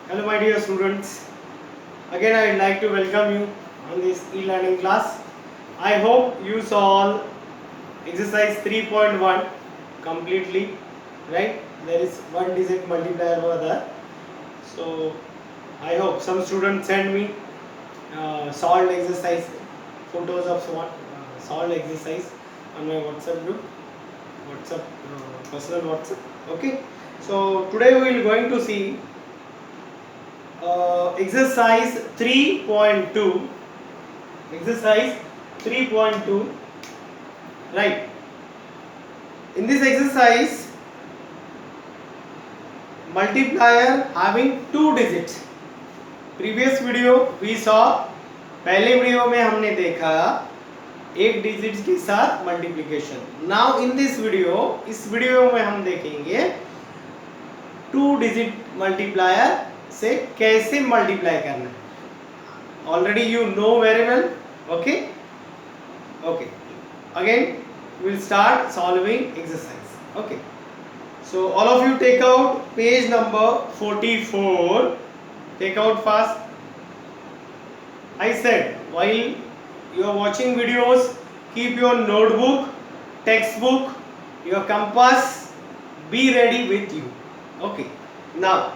Hello, my dear students. Again, I would like to welcome you on this e-learning class. I hope you solve exercise 3.1 completely, right? There is one digit multiplier over there. So, I hope some students send me solved exercise, photos of solved exercise on my WhatsApp group, WhatsApp, personal WhatsApp. Okay. So, today we will going to see exercise 3.2, exercise 3.2, right? In this exercise, multiplier having two digits. Previous video we saw, पहले video में हमने देखा एक digit के साथ multiplication. Now in this video, इस video में हम देखेंगे टू डिजिट मल्टीप्लायर से कैसे मल्टीप्लाई करना है. Already you know very well. Okay okay, again we'll start solving exercise. Okay, so all of you take out page number 44. Take out fast. I said while you are watching videos, keep your notebook, textbook, your compass be ready with you. Okay, now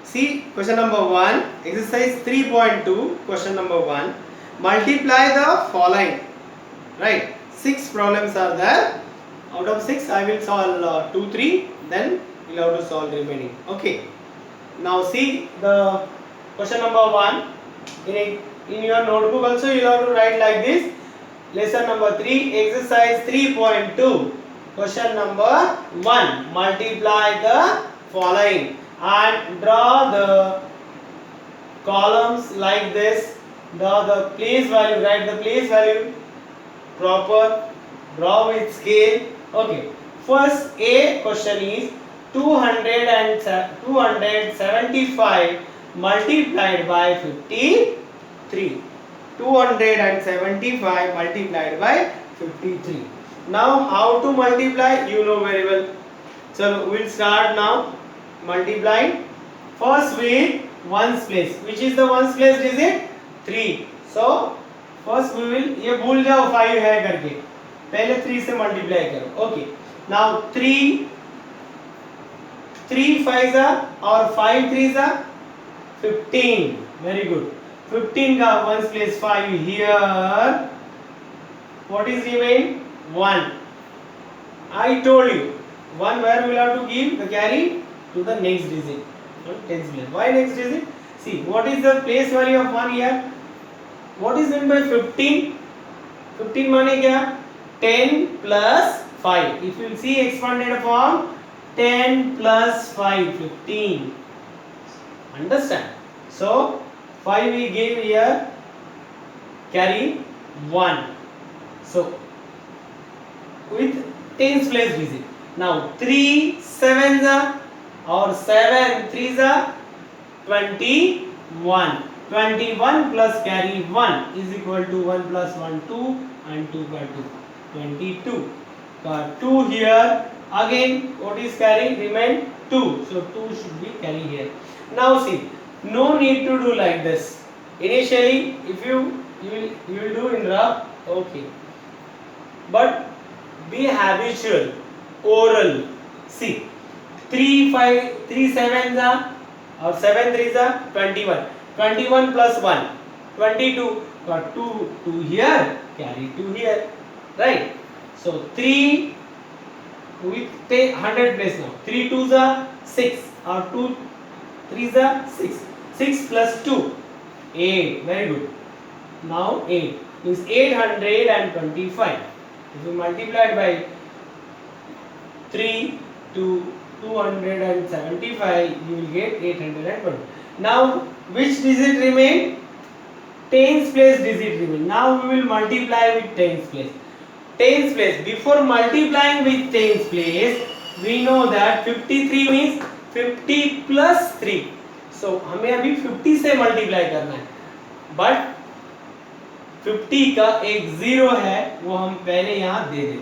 see question number 1, exercise 3.2, question number 1. Multiply the following. Right, 6 problems are there. Out of 6 I will solve 2 3, then we'll have to solve the remaining. Okay, now see the question number 1. In your notebook also you have to write like this. Lesson number 3, exercise 3.2, question number 1. Multiply the following and draw the columns like this. Draw the place value, write the place value proper, draw with scale. Okay, first A question is 275 multiplied by 53. 275 multiplied by 53. Now how to multiply, you know very well. So we'll start now multiplying. First with ones place. Which is the ones place digit? 3. So first we will, ये भूल जाओ 5 है करके, पहले 3 से multiply करो. Okay, now 3 5 और 5 3 15. Very good. 15 का ones place 5 here. What is remain? 1. I told you 1 where we will have to give the carry to the next digit, tens place. Why next digit? See what is the place value of 1 here. What is meant by 15? 15 माने क्या? 10 plus 5. If you see expanded form, 10 plus 5, 15. Understand? So 5 we gave here, carry 1. So with tens place digit. Now 3 7s or 7 3s 21. 21 plus carry 1 is equal to 1 plus 1 2 and 2 का 2, 22 का 2 here. Again what is carry? Remain 2, so 2 should be carry here. Now see, no need to do like this. Initially if you will do in rough, okay, but be habitual, oral. See 3 5 3 7s or 7 3s 21. 21 plus 1, 22, got 2 here, carry 2 here, right? So 3 with 100 place now. 3 2s are 6 or 2 3s are 6. 6 plus 2, 8. Very good. Now 8 is 825. If you multiply by 3 to 275, you will get 820. Now which digit remain? Tens place digit remain. Now we will multiply with tens place. Tens place. Before multiplying with tens place, we know that 53 means 50 plus 3. So हमें अभी 50 से multiply करना है. But 50 का एक 0 है, वो हम पहले यहाँ दे देते हैं.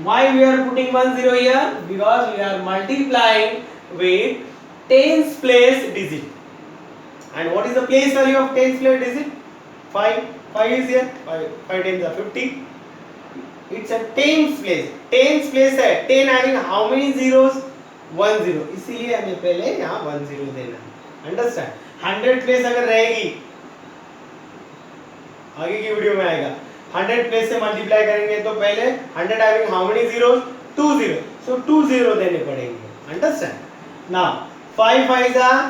Why we are putting 1 0 here? Because we are multiplying with tens place digit. And what is the place value of tens place digit? 5. 5 is here. 5 tens are 50. It's a tens place. Tens place है. 10 having how many zeros? 1 0. इसीलिए हमें पहले यहाँ 1 0 देना. Understand? 100 place अगर रहेगी, आगे की वीडियो में आएगा, 100 प्लेस से मल्टीप्लाई करेंगे तो पहले 100 having how many zeros? 2 0. So 2 0 देने पड़ेंगे. Understand? Now 5 5s are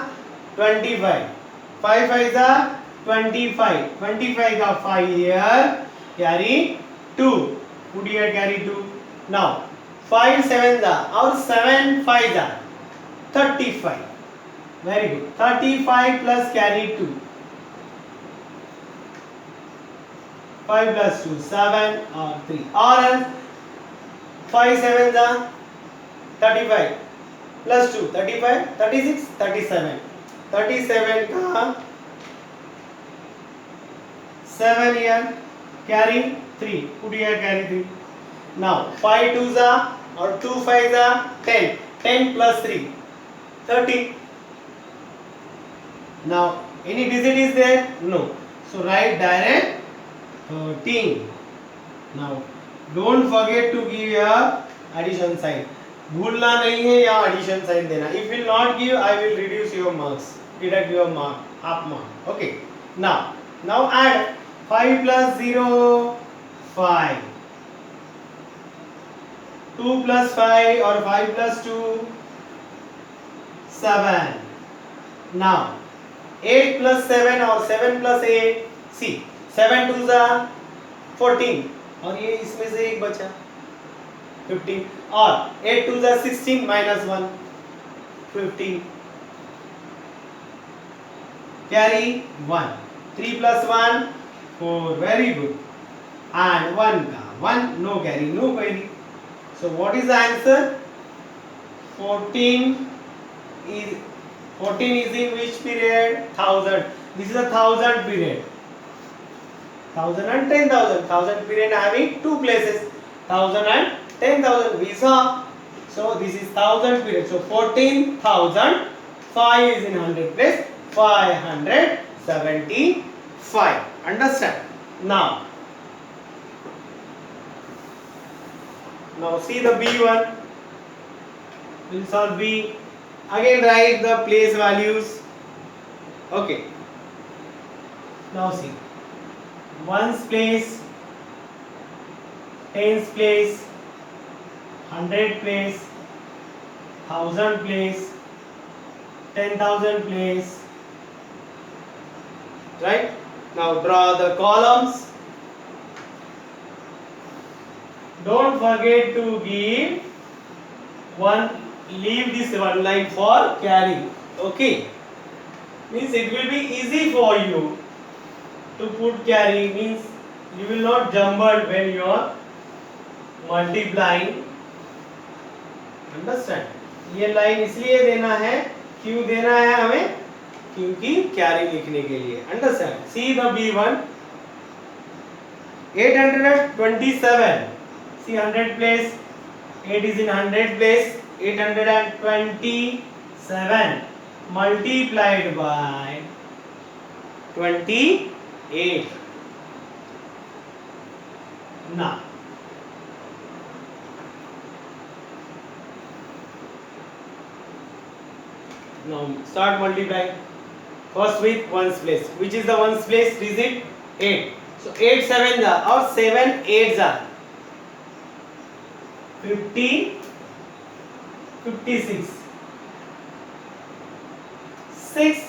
25. 5 5s are 25. 25 का 5 here carry 2. Put here carry 2. Now 5 7s are और 7 5s are 35. Very good. 35 plus carry 2. 5 plus 2 7 or 3 or else 5 7s are 35 plus 2 35 36 37 37 का 7 here carry 3 put here carry 3. Now 5 2s are or 2 5s are 10 10 plus 3 30. Now any digit is there? No. So write direct 13. Now don't forget to give your addition sign. भूलना नहीं है या addition sign देना. If will not give, I will reduce your marks, deduct your mark, half mark. Okay. Now add 5 plus 0 5. 2 plus 5 or 5 plus 2 7. Now 8 plus 7 or 7 plus 8. See 7 2s are 14 और ये इसमें से एक बचा 15 और 8 2s are 16 minus 1 15 carry 1 3 plus 1 4 very good and 1 का 1 no carry no carry. So what is the answer? 14 is in which period? 1000. This is a 1000 period. 1000 and 10,000. 1000 period having two places. 1000 and 10,000. We saw. So this is 1000 period. So 14,000. 5 is in 100 place. 575. Understand? Now see the B one. We'll solve B. Again write the place values. Okay. Now see. Ones place, tens place, 100 place, 1000 place, 10,000 place. Right? Now draw the columns. Don't forget to give one. Leave this one line for carry. Okay. Means it will be easy for you to put carry. Means you will not jumble when you are multiplying. Understand? ये line इसलिए देना है, क्यों देना है हमें? क्योंकि carry लिखने के लिए. Understand? See the B1. 827. See 100 place. 8 is in 100 place. 827 multiplied by 28. Now start multiplying. First with ones place. Which is the ones place digit? 8. So 8 7s are or 7 8s are 50 56. 6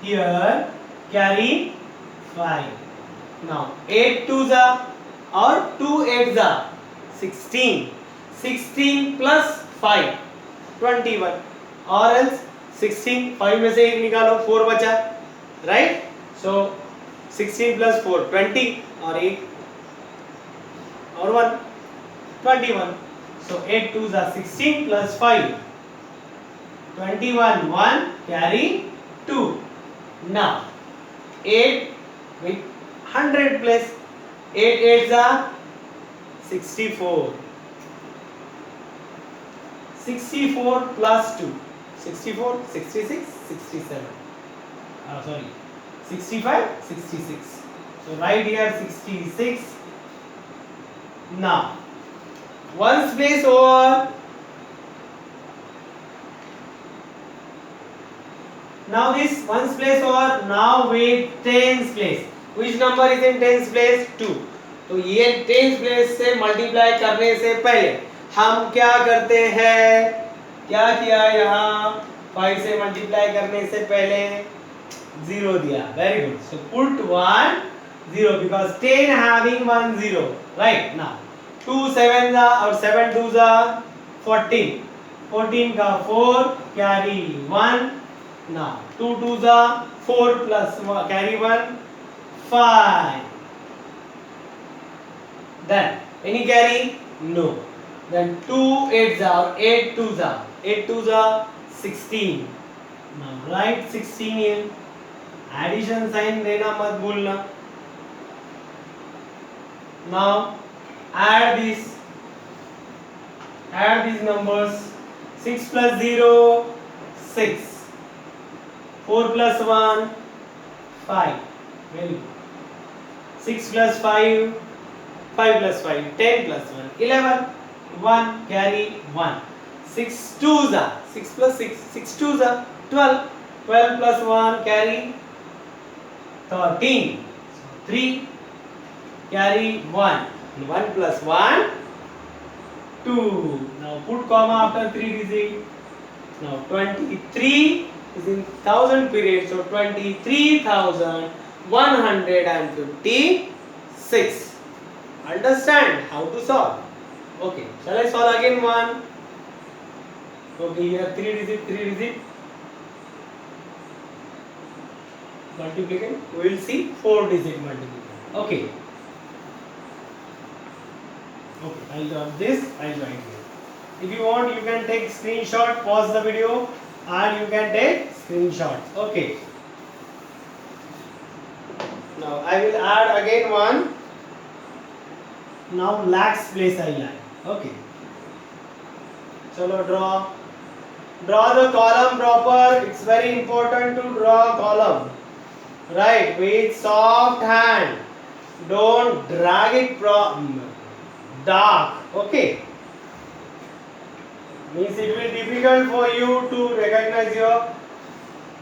here carry 5. Now 8 2s are or 2 8s are 16. 16 plus 5 21 or else 16 5 में से एक निकालो 4 बचा. Right? So 16 plus 4 20 और 1 और 1 21. So 8 2s are 16 plus 5 21 1 carry 2. Now 8 with 100 plus 8 8s are 64. 64 plus 2 64, 66, 67. Sorry, 65, 66. So write here 66. Now, ones place over. Now this ones place over. Now with tens place. Which number is in tens place? 2. तो ये tens place से multiply करने से पहले हम क्या करते हैं? क्या किया यहाँ? 5 से मल्टीप्लाई करने से पहले 0 दिया. Very good. So put 1 0 because 10 having 1 0. Right now 2 7 और 7 2 14. 14 का 4 carry 1. Now 2 2 4 plus carry 1 5. Then any carry? No. Then 2 8 8 2 8 2 16. Now write 16 here. Addition sign देना मत भूलना. Now add these numbers. 6 plus 0 6. 4 plus 1 5. Very good. 6 plus 5 5 plus 5 10 plus 1 11. 1 carry 1. 6 2s 6 plus 6 6 2s 12. 12 plus 1 carry 13. 3 carry 1. 1 plus 1 2. Now put comma after 3 digit. Now 23 is in thousand period, so 23,156. Understand how to solve? Okay, shall I solve again one? Okay, here 3 digit multiplication. We will see 4 digit multiplication. Okay. Okay, I'll do this. I'll join here. If you want, you can take screenshot, pause the video, and you can take screenshots. Okay. Now I will add again one. Now lakhs place I add. Okay. Chalo draw. Draw the column proper. It's very important to draw column. Right, with soft hand. Don't drag it dark. Okay. Means it will be difficult for you to recognize your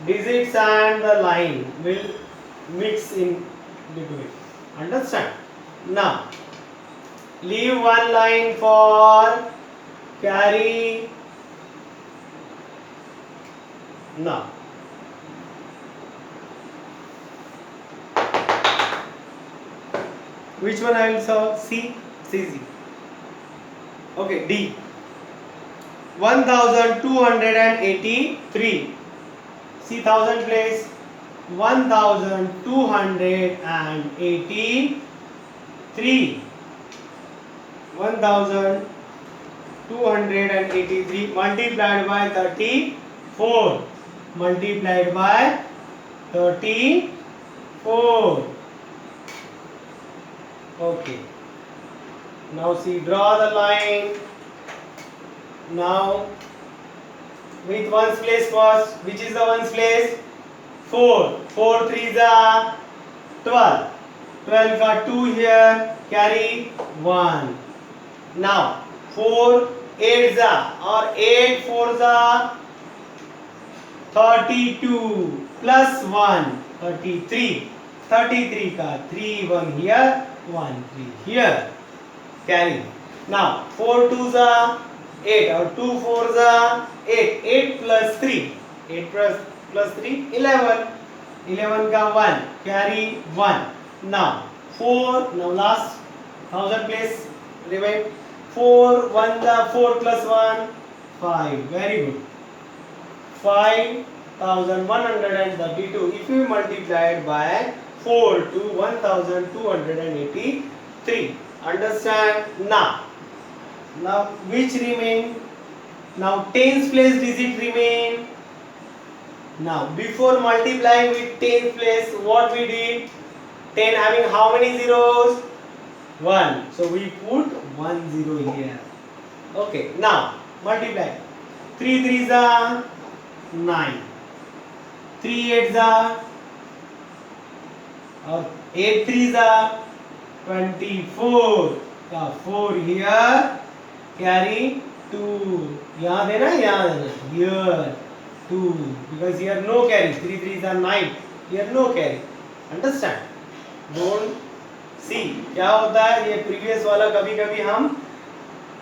digits and the line will mix in between. Understand? Now leave one line for carry. Now which one I will solve? C. C. Okay, D. 1283. See thousand place. 1283. 1283 multiplied by 34. Multiplied by 34. Okay. Now see, draw the line. Now with ones place first. Which is the ones place? 4. 4 3s are 12. 12 got 2 here. Carry 1. Now 4 8s are or 8 4s are 32 plus 1 33. 33 ka 3 1 here 1 3 here. Carry. Now 4 2s are 8 or 2 4s are 8. 8 plus 3. 8 plus 3 11. 11 ka 1. Carry 1. Now 4. Now last thousand place remain. 4 1 the 4 plus 1 5. Very good. 5132. If you multiply it by 4 to 1283. Understand? Now which remain? Now tens place digit remain. Now before multiplying with tens place, what we did? 10 having how many zeros? 1. So we put 1 0 here. Okay. Now multiply. 3 3s are 9. 3 8s are or 8 3s are 24. 4 here, carry 2. यहाँ देना here 2 because here no carry. 3 3s are 9. Here no carry. Understand? Don't see क्या होता है, ये previous वाला कभी कभी हम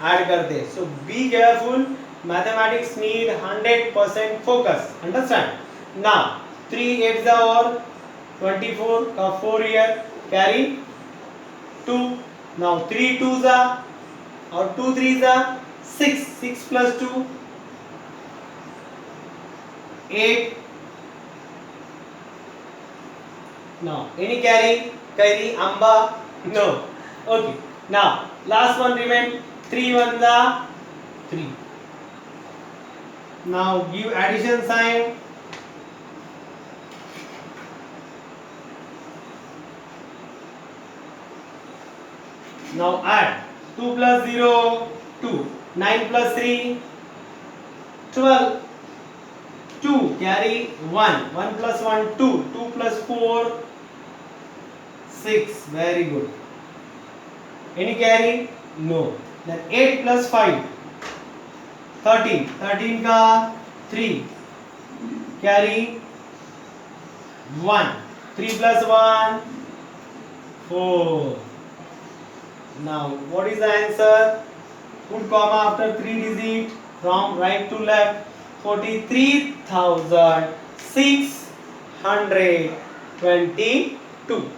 ऐड करते हैं. So be careful. Mathematics need 100% focus. Understand? Now 3 8s are or 24 का 4 here, carry 2. Now 3 2s are और 2 3s are 6. 6 plus 2 8. Now any carry amba? No. Okay. Now last one remain. 3 1s are 3. Now give addition sign. Now add 2 plus 0 2. 9 plus 3 12. 2 carry 1. 1 plus 1 2. 2 plus 4 6. Very good. Any carry? No. Then 8 plus 5 13. 13 का 3 carry 1. 3 plus 1 4. Now what is the answer? Put comma after 3 digit from right to left. 43,622.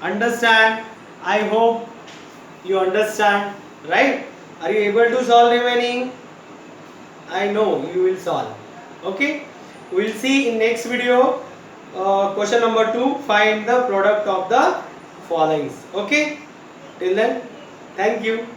Understand? I hope you understand, right? Are you able to solve remaining? I know you will solve. Okay, we will see in next video. Question number 2, find the product of the following. Okay, till then, thank you.